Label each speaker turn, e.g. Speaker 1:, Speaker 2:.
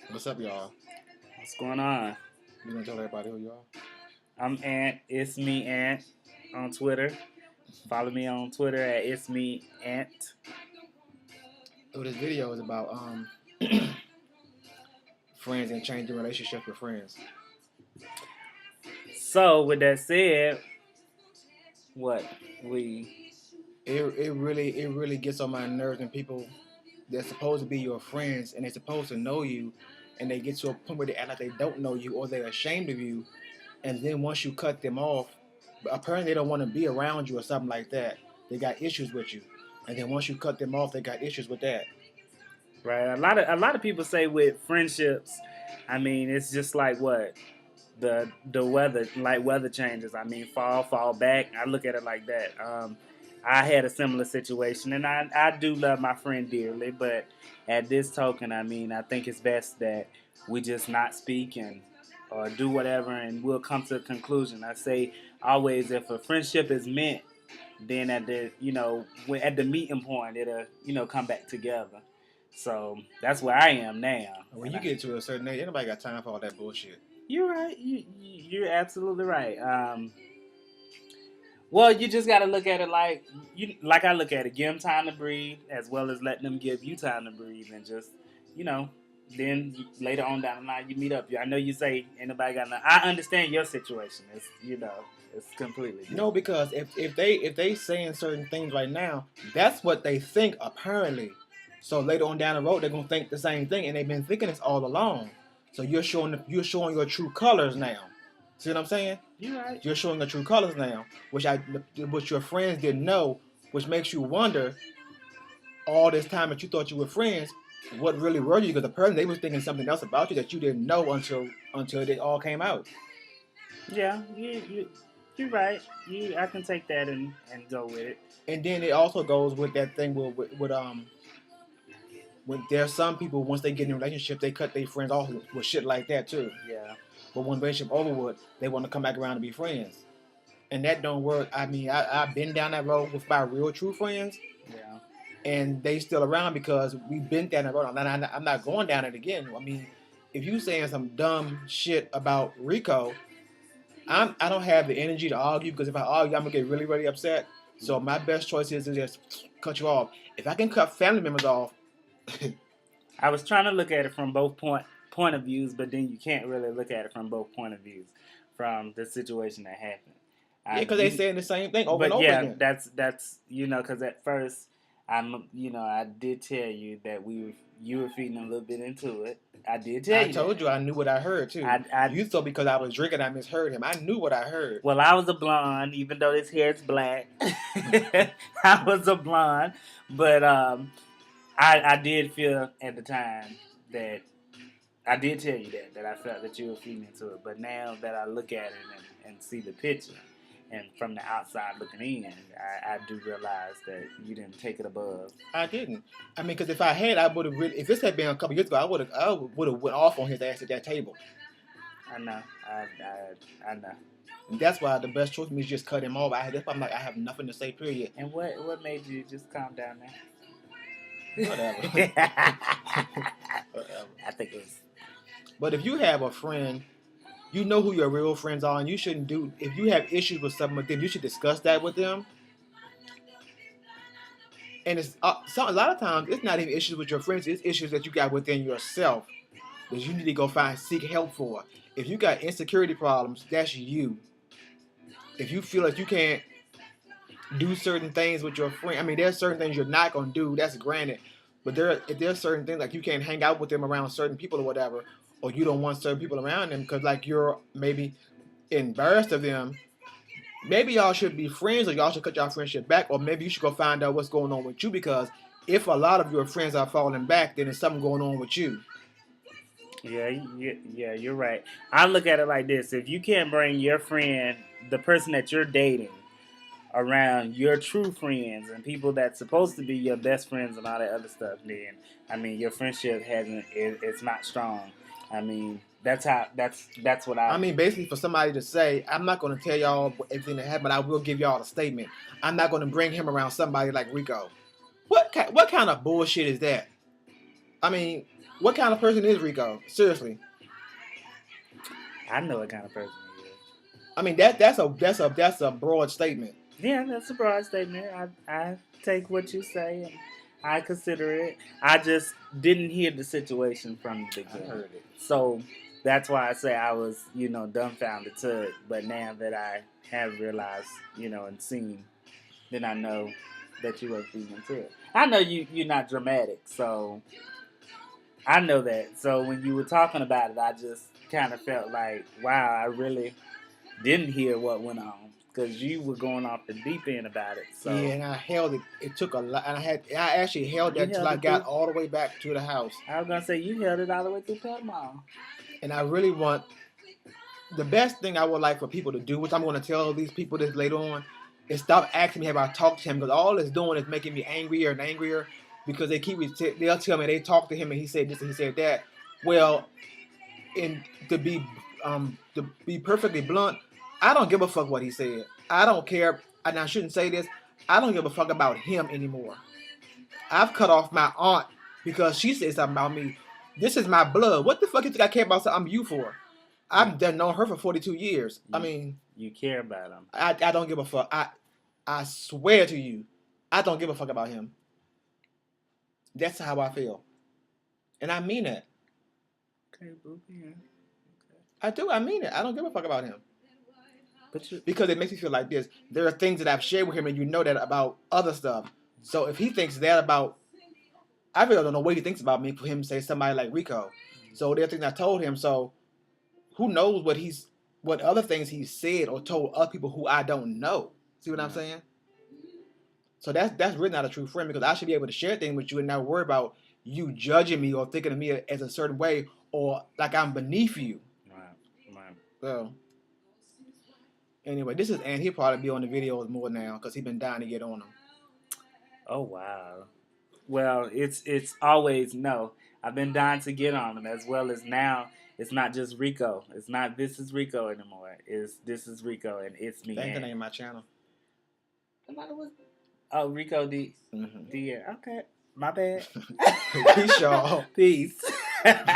Speaker 1: What's up, y'all?
Speaker 2: What's going on?
Speaker 1: You gonna tell everybody who you are?
Speaker 2: I'm Ant. It's me, Ant, on Twitter. Follow me on Twitter at It's Me Ant.
Speaker 1: So this video is about friends and changing relationships with friends.
Speaker 2: So, with that said, what we
Speaker 1: It really gets on my nerves when people they're supposed to be your friends and they're supposed to know you, and they get to a point where they act like they don't know you or they're ashamed of you, and then once you cut them off, apparently they don't want to be around you or something like that. They got issues with you, and then once you cut them off, they got issues with that.
Speaker 2: right. A lot of people say with friendships, I mean, it's just like what the weather, like weather changes. I mean, fall back. I look at it like that. I had a similar situation, and I do love my friend dearly, but at this token, I mean, I think it's best that we just not speak and or do whatever, and we'll come to a conclusion. I say always, if a friendship is meant, then at the at the meeting point, it'll come back together. So that's where I am now,
Speaker 1: When
Speaker 2: and
Speaker 1: you get to a certain age, anybody got time for all that bullshit.
Speaker 2: you're right. You're absolutely right. Well, you just got to look at it like I look at it. Give them time to breathe, as well as letting them give you time to breathe, and just you know, then later on down the line you meet up. I know you say anybody got nothing. I understand your situation. It's completely different.
Speaker 1: No, because if they saying certain things right now, that's what they think apparently. So later on down the road, they're gonna think the same thing, and they've been thinking this all along. So you're showing your true colors now. See what I'm saying?
Speaker 2: You're right.
Speaker 1: You're showing your true colors now, which your friends didn't know, which makes you wonder all this time that you thought you were friends, what really were you? Because the person they was thinking something else about you that you didn't know until they all came out.
Speaker 2: Yeah, you're right. I can take that and go with it.
Speaker 1: And then it also goes with that thing with when there's some people once they get in a relationship they cut their friends off with shit like that too.
Speaker 2: Yeah,
Speaker 1: But when relationship over with, they want to come back around and be friends, and that don't work. I mean, I've been down that road with my real true friends,
Speaker 2: yeah.
Speaker 1: and they still around because we've been down that road. I'm not going down it again. I mean, if you saying some dumb shit about Rico, I don't have the energy to argue because if I argue, I'm gonna get really really upset. So my best choice is to just cut you off. If I can cut family members off,
Speaker 2: I was trying to look at it from both point of views, but then you can't really look at it from both point of views from the situation that happened.
Speaker 1: yeah, because they saying the same thing over and
Speaker 2: But
Speaker 1: over
Speaker 2: yeah,
Speaker 1: again.
Speaker 2: that's because at first I did tell you that you were feeding a little bit into it. I did tell
Speaker 1: I
Speaker 2: you
Speaker 1: told
Speaker 2: that.
Speaker 1: you I knew what I heard too. You thought because I was drinking I misheard him. I knew what I heard.
Speaker 2: Well, I was a blonde, even though this hair is black. I was a blonde, but I did feel at the time that I did tell you that I felt that you were feeding into it. But now that I look at it and see the picture, and from the outside looking in, I do realize that you didn't take it above.
Speaker 1: I didn't. I mean, because if I had, I would have really. If this had been a couple years ago, I would have went off on his ass at that table.
Speaker 2: I know. I know.
Speaker 1: And that's why the best choice for me is just cut him off. That's why I'm like I have nothing to say. Period.
Speaker 2: And what made you just calm down
Speaker 1: Whatever.
Speaker 2: there?
Speaker 1: Whatever.
Speaker 2: I think it was.
Speaker 1: But if you have a friend, you know who your real friends are, and you shouldn't do. If you have issues with something with them, you should discuss that with them. And a lot of times it's not even issues with your friends; it's issues that you got within yourself that you need to go seek help for. If you got insecurity problems, that's you. If you feel like you can't do certain things with your friend, I mean, there's certain things you're not gonna do. That's granted, but if there's certain things like you can't hang out with them around certain people or whatever, or you don't want certain people around them because like you're maybe embarrassed of them. Maybe y'all should be friends, or y'all should cut y'all friendship back, or maybe you should go find out what's going on with you because if a lot of your friends are falling back, then there's something going on with you.
Speaker 2: Yeah, you're right. I look at it like this: if you can't bring your friend, the person that you're dating, around your true friends and people that's supposed to be your best friends and all that other stuff, then I mean your friendship it's not strong. I mean that's what
Speaker 1: I mean, basically, for somebody to say, I'm not going to tell y'all everything that happened, but I will give y'all a statement. I'm not going to bring him around somebody like Rico. What kind of bullshit is that? I mean, What kind of person is Rico? Seriously.
Speaker 2: I know what kind of person he is.
Speaker 1: I mean that's a broad statement.
Speaker 2: Yeah, that's a broad statement. I take what you say and I consider it. I just didn't hear the situation from the
Speaker 1: I
Speaker 2: beginning.
Speaker 1: heard it.
Speaker 2: So that's why I say I was, dumbfounded to it. But now that I have realized, and seen, then I know that you were feeding to it. I know you're not dramatic, so I know that. So when you were talking about it, I just kind of felt like, wow, I really didn't hear what went on because you were going off the deep end about it. So
Speaker 1: Yeah, and I held it. It took a lot, and I actually held
Speaker 2: You
Speaker 1: that till
Speaker 2: held
Speaker 1: I
Speaker 2: it
Speaker 1: got
Speaker 2: through?
Speaker 1: all the way back to the house.
Speaker 2: I was gonna say you held it all the way through Panama.
Speaker 1: And I really want the best thing I would like for people to do, which I'm going to tell these people this later on, is stop asking me have I talked to him because all it's doing is making me angrier and angrier because they'll tell me they talked to him and he said this and he said that. Well, and to be perfectly blunt, I don't give a fuck what he said. I don't care, and I shouldn't say this. I don't give a fuck about him anymore. I've cut off my aunt because she said something about me. This is my blood. What the fuck you think I care about something you for? I've done known her for 42 years. I mean,
Speaker 2: You care about him.
Speaker 1: I don't give a fuck. I swear to you, I don't give a fuck about him. That's how I feel, and I mean it.
Speaker 2: Okay, boo. Yeah.
Speaker 1: I do. I mean it. I don't give a fuck about him.
Speaker 2: But you,
Speaker 1: Because it makes me feel like this. There are things that I've shared with him, and you know that about other stuff. So if he thinks that about, I really don't know what he thinks about me for him to say somebody like Rico. So there are things I told him. So who knows what other things he's said or told other people who I don't know. See what I'm saying? So that's really not a true friend because I should be able to share things with you and not worry about you judging me or thinking of me as a certain way or like I'm beneath you.
Speaker 2: right.
Speaker 1: So anyway, this is and he'll probably be on the videos more now because he's been dying to get on them.
Speaker 2: Oh wow. Well, it's always no. I've been dying to get on him as well as now. It's not just Rico. It's not this is Rico anymore. It's this is Rico and it's me.
Speaker 1: That's the name of my channel.
Speaker 2: Oh, Rico D.
Speaker 1: Mm-hmm.
Speaker 2: D. Okay, my bad.
Speaker 1: Peace, y'all.
Speaker 2: Peace.